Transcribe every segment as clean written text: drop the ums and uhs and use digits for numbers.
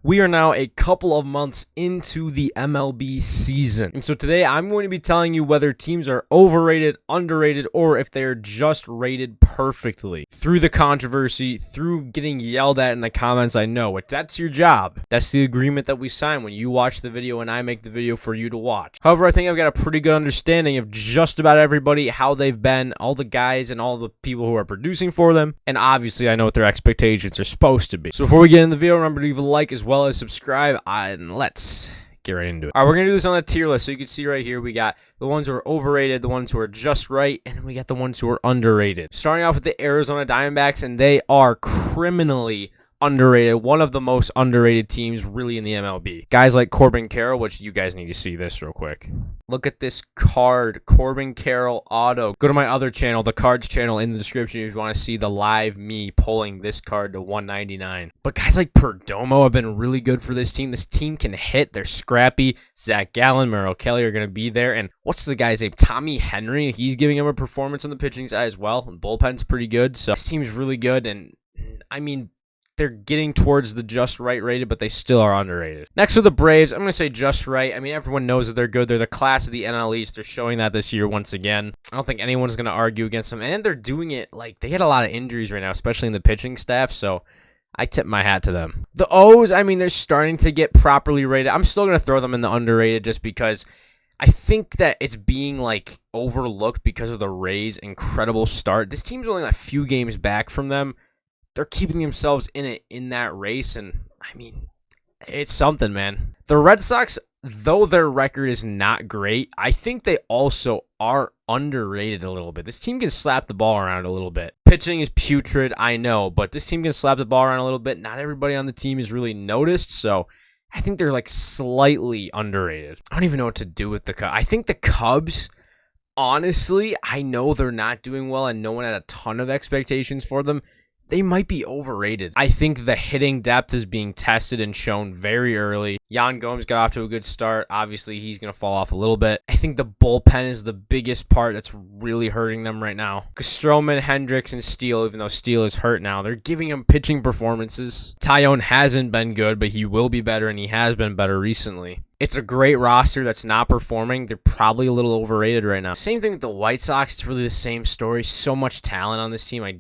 We are now a couple of months into the MLB season. And so today I'm going to be telling you whether teams are overrated, underrated, or if they're just rated perfectly. Through the controversy, through getting yelled at in the comments, I know it. That's your job. That's the agreement that we sign when you watch the video and I make the video for you to watch. However, I think I've got a pretty good understanding of just about everybody, how they've been, all the guys and all the people who are producing for them. And obviously I know what their expectations are supposed to be. So before we get in the video, remember to leave a like as well as subscribe, and let's get right into it. All right, we're going to do this on a tier list. So you can see right here, we got the ones who are overrated, the ones who are just right, and then we got the ones who are underrated. Starting off with the Arizona Diamondbacks, and they are criminally underrated. One of the most underrated teams really in the MLB. Guys like Corbin Carroll, which you guys need to see this real quick. Look at this card, Corbin Carroll auto. Go to my other channel, the cards channel, in the description if you want to see the live me pulling this card to 199. But guys like Perdomo have been really good for this team. This team can hit. They're scrappy. Zach Gallen, Merrill Kelly are going to be there. And what's the guy's name? Tommy Henry. He's giving him a performance on the pitching side as well. And bullpen's pretty good. So this team's really good. And I mean, they're getting towards the just right rated, but they still are underrated. Next are the Braves. I'm going to say just right. I mean, everyone knows that they're good. They're the class of the NL East. They're showing that this year once again. I don't think anyone's going to argue against them. And they're doing it like they had a lot of injuries right now, especially in the pitching staff. So I tip my hat to them. The O's, I mean, they're starting to get properly rated. I'm still going to throw them in the underrated just because I think that it's being like overlooked because of the Rays' incredible start. This team's only a few games back from them. They're keeping themselves in that race, and I mean, it's something, man. The Red Sox, though their record is not great, I think they also are underrated a little bit. This team can slap the ball around a little bit. Pitching is putrid, I know, but this team can slap the ball around a little bit. Not everybody on the team is really noticed, so I think they're like slightly underrated. I don't even know what to do with the Cubs. I think the Cubs, honestly, I know they're not doing well, and no one had a ton of expectations for them. They might be overrated. I think the hitting depth is being tested and shown very early. Yan Gomes got off to a good start. Obviously, he's going to fall off a little bit. I think the bullpen is the biggest part that's really hurting them right now. Because Stroman, Hendricks, and Steele, even though Steele is hurt now, they're giving him pitching performances. Tyone hasn't been good, but he will be better, and he has been better recently. It's a great roster that's not performing. They're probably a little overrated right now. Same thing with the White Sox. It's really the same story. So much talent on this team. I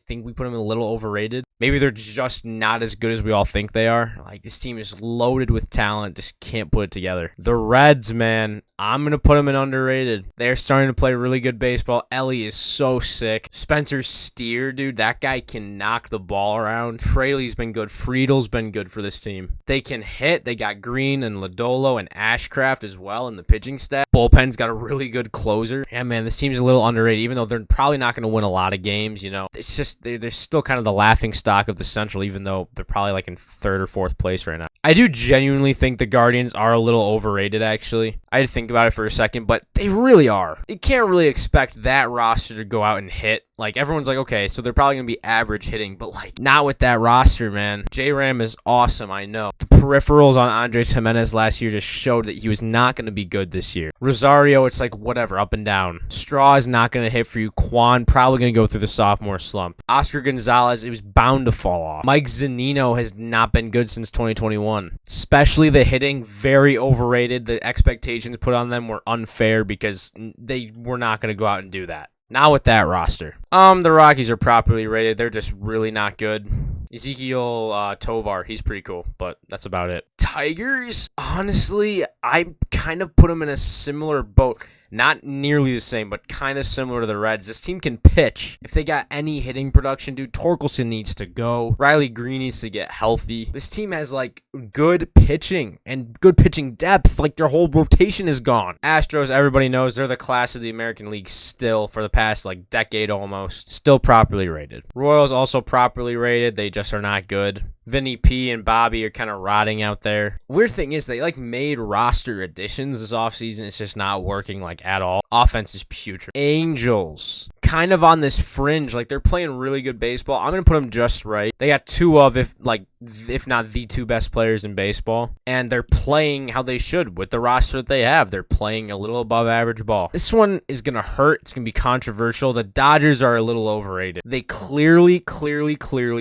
think we put them a little overrated. Maybe they're just not as good as we all think they are. Like, this team is loaded with talent. Just can't put it together. The Reds, man, I'm going to put them in underrated. They're starting to play really good baseball. Ellie is so sick. Spencer Steer, dude, that guy can knock the ball around. Fraley's been good. Friedel's been good for this team. They can hit. They got Green and Lodolo and Ashcraft as well in the pitching staff. Bullpen's got a really good closer. Yeah, man, this team's a little underrated, even though they're probably not going to win a lot of games, you know. It's just, they're still kind of the laughing stock of the Central, even though they're probably like in third or fourth place right now. I do genuinely think the Guardians are a little overrated, actually. I had to think about it for a second, but they really are. You can't really expect that roster to go out and hit. Like, everyone's like, okay, so they're probably going to be average hitting, but, like, not with that roster, man. J-Ram is awesome, I know. The peripherals on Andres Jimenez last year just showed that he was not going to be good this year. Rosario, it's like, whatever, up and down. Straw is not going to hit for you. Quan, probably going to go through the sophomore slump. Oscar Gonzalez, it was bound to fall off. Mike Zunino has not been good since 2021. Especially the hitting, very overrated. The expectations put on them were unfair because they were not going to go out and do that. Not with that roster. The Rockies are properly rated. They're just really not good. Ezekiel Tovar, he's pretty cool, but that's about it. Tigers, honestly, I kind of put them in a similar boat. Not nearly the same, but kind of similar to the Reds. This team can pitch. If they got any hitting production, dude, Torkelson needs to go. Riley Green needs to get healthy. This team has, like, good pitching and good pitching depth. Like, their whole rotation is gone. Astros, everybody knows they're the class of the American League still for the past, like, decade almost. Still properly rated. Royals also properly rated. They just are not good. Vinny P and Bobby are kind of rotting out there. Weird thing is they like made roster additions this offseason. It's just not working like at all. Offense is putrid. Angels, kind of on this fringe. Like, they're playing really good baseball. I'm going to put them just right. They got two of, if like if not the two best players in baseball, and they're playing how they should with the roster that they have. They're playing a little above average ball. This one is going to hurt. It's going to be controversial. The Dodgers are a little overrated. They clearly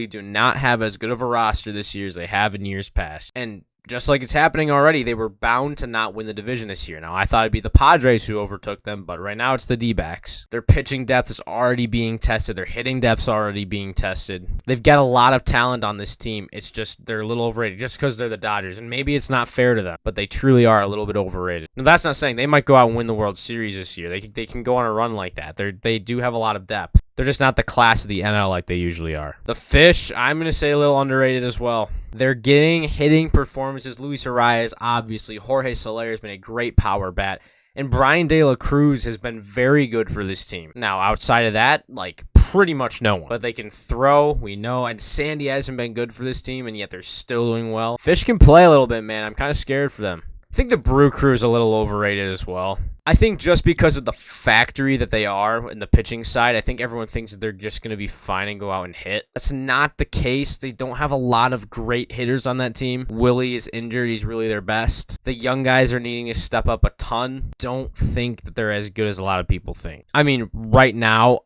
do not have as good of a roster this year as they have in years past. And just like it's happening already, they were bound to not win the division this year. Now, I thought it'd be the Padres who overtook them, but right now it's the D-backs. Their pitching depth is already being tested. Their hitting depth's already being tested. They've got a lot of talent on this team. It's just they're a little overrated just because they're the Dodgers, and maybe it's not fair to them, but they truly are a little bit overrated. Now, that's not saying they might go out and win the World Series this year. They can go on a run like that. They do have a lot of depth. They're just not the class of the NL like they usually are. The Fish, I'm going to say a little underrated as well. They're getting hitting performances. Luis Arias, obviously. Jorge Soler has been a great power bat. And Brian De La Cruz has been very good for this team. Now, outside of that, pretty much no one. But they can throw, we know. And Sandy hasn't been good for this team, and yet they're still doing well. Fish can play a little bit, man. I'm kind of scared for them. I think the Brew Crew is a little overrated as well. I think just because of the factory that they are in the pitching side, I think everyone thinks that they're just going to be fine and go out and hit. That's not the case. They don't have a lot of great hitters on that team. Willie is injured. He's really their best. The young guys are needing to step up a ton. Don't think that they're as good as a lot of people think. I mean, right now,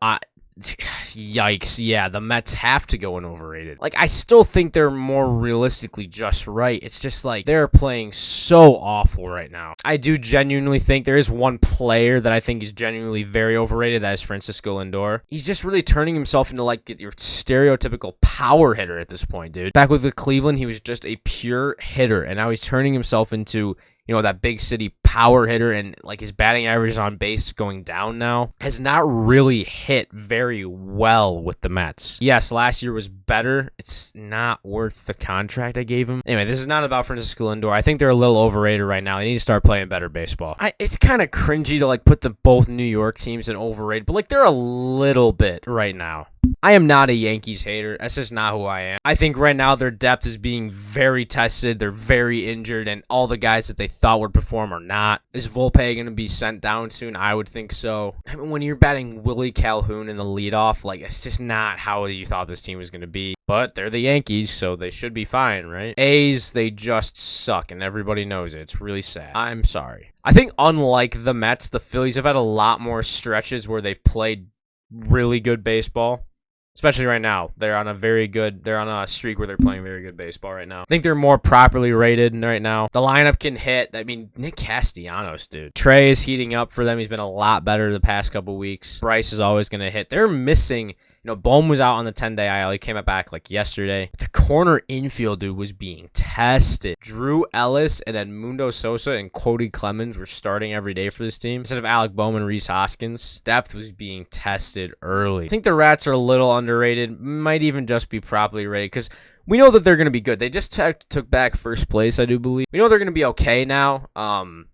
yikes, yeah, the Mets have to go in overrated. I still think they're more realistically just right. It's just they're playing so awful right now. I do genuinely think there is one player that I think is genuinely very overrated. That is Francisco Lindor. He's just really turning himself into your stereotypical power hitter at this point, dude. Back with the Cleveland, he was just a pure hitter, and now he's turning himself into that big city power hitter, and his batting average on base going down now has not really hit very well with the Mets. Yes, last year was better. It's not worth the contract I gave him. Anyway, this is not about Francisco Lindor. I think they're a little overrated right now. They need to start playing better baseball. It's kind of cringy to put the both New York teams in overrated, but they're a little bit right now. I am not a Yankees hater. That's just not who I am. I think right now their depth is being very tested. They're very injured, and all the guys that they thought would perform are not. Is Volpe going to be sent down soon? I would think so. I mean, when you're batting Willie Calhoun in the leadoff, it's just not how you thought this team was going to be. But they're the Yankees, so they should be fine, right? A's, they just suck, and everybody knows it. It's really sad. I'm sorry. I think unlike the Mets, the Phillies have had a lot more stretches where they've played really good baseball. Especially right now. They're on a streak where they're playing very good baseball right now. I think they're more properly rated right now. The lineup can hit. I mean, Nick Castellanos, dude. Trey is heating up for them. He's been a lot better the past couple weeks. Bryce is always going to hit. They're missing... Bohm was out on the 10-day IL. He came back yesterday. The corner infield, dude, was being tested. Drew Ellis and Edmundo Sosa and Cody Clemens were starting every day for this team instead of Alec Bohm and Rhys Hoskins. Depth was being tested early. I think the Rats are a little underrated. Might even just be properly rated because we know that they're going to be good. They just took back first place, I do believe. We know they're going to be okay now.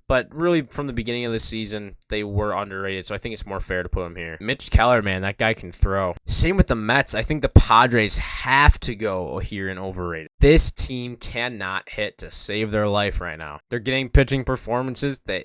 But really, from the beginning of the season, they were underrated, so I think it's more fair to put them here. Mitch Keller, man, that guy can throw. Same with the Mets. I think the Padres have to go here in overrated. This team cannot hit to save their life right now. They're getting pitching performances. The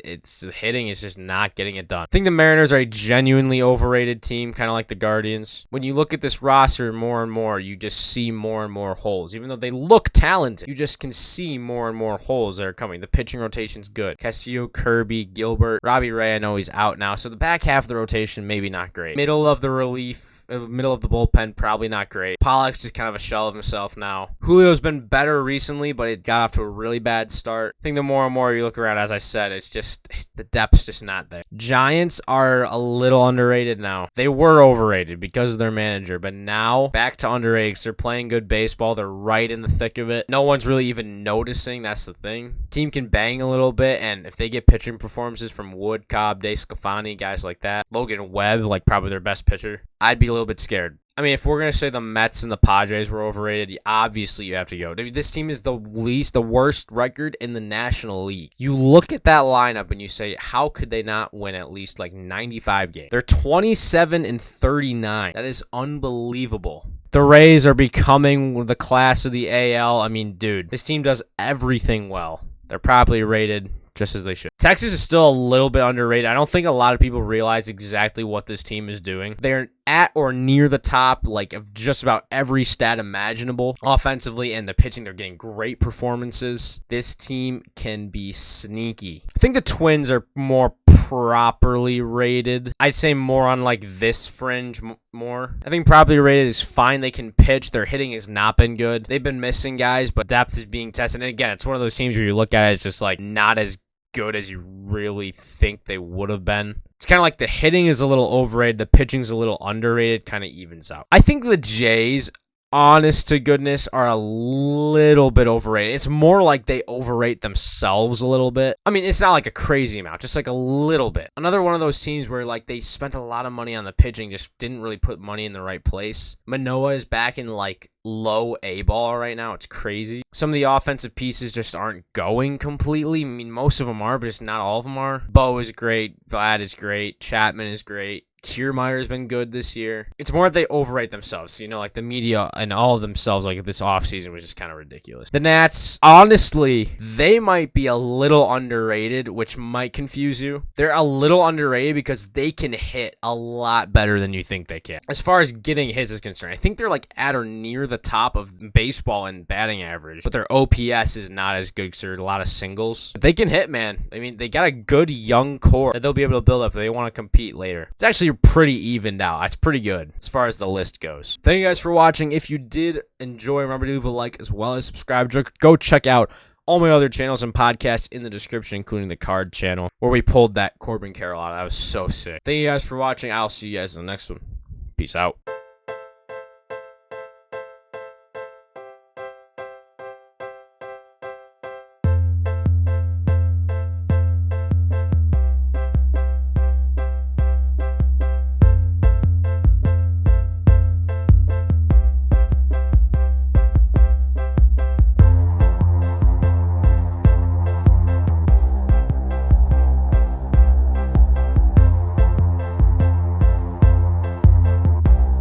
hitting is just not getting it done. I think the Mariners are a genuinely overrated team, kind of like the Guardians. When you look at this roster more and more, you just see more and more holes. Even though they look talented, you just can see more and more holes that are coming. The pitching rotation's good. Castillo, Kirby, Gilbert, Robbie Ray, I know he's out now, so the back half of the rotation maybe not great. Middle of the bullpen, probably not great. Pollock's just kind of a shell of himself now. Julio's been better recently, but it got off to a really bad start. I think the more and more you look around, as I said, it's just the depth's just not there. Giants are a little underrated now. They were overrated because of their manager, but now back to underrated because they're playing good baseball. They're right in the thick of it. No one's really even noticing. That's the thing. Team can bang a little bit, and if they get pitching performances from Wood, Cobb, DeSclafani, guys like that, Logan Webb, probably their best pitcher, I'd be a little bit scared. I mean, if we're going to say the Mets and the Padres were overrated, obviously you have to go. This team is the worst record in the National League. You look at that lineup and you say, how could they not win at least 95 games? They're 27-39. That is unbelievable. The Rays are becoming the class of the AL. I mean, dude, this team does everything well. They're properly rated. just as they should. Texas is still a little bit underrated. I don't think a lot of people realize exactly what this team is doing. They're at or near the top, like, of just about every stat imaginable. Offensively and the pitching, they're getting great performances. This team can be sneaky. I think the Twins are more properly rated. I'd say more on like this fringe more. I think properly rated is fine. They can pitch. Their hitting has not been good. They've been missing guys, but depth is being tested. And again, it's one of those teams where you look at it, it's just like not as good as you really think they would have been. It's kind of like the hitting is a little overrated, the pitching's a little underrated, kind of evens out. I think the Jays, honest to goodness, are a little bit overrated. It's more like they overrate themselves a little bit. I mean, it's not like a crazy amount, just like a little bit. Another one of those teams where like they spent a lot of money on the pitching, just didn't really put money in the right place. Manoah is back in like low A ball right now. It's crazy. Some of the offensive pieces just aren't going completely. I mean, most of them are, but just not all of them are. Bo is great. Vlad is great. Chapman is great. Kiermaier's been good this year. It's more that they overrate themselves. You know, like the media and all of themselves, like this offseason was just kind of ridiculous. The Nats, honestly, they might be a little underrated, which might confuse you. They're a little underrated because they can hit a lot better than you think they can. As far as getting hits is concerned, I think they're like at or near the top of baseball in batting average, but their OPS is not as good because there are a lot of singles. But they can hit, man. I mean, they got a good young core that they'll be able to build up if they want to compete later. It's actually pretty evened out. That's pretty good as far as the list goes. Thank you guys for watching. If you did enjoy, remember to leave a like as well as subscribe. Go check out all my other channels and podcasts in the description, including the Card channel, where we pulled that Corbin Carroll out. That was so sick. Thank you guys for watching. I'll see you guys in the next one. Peace out.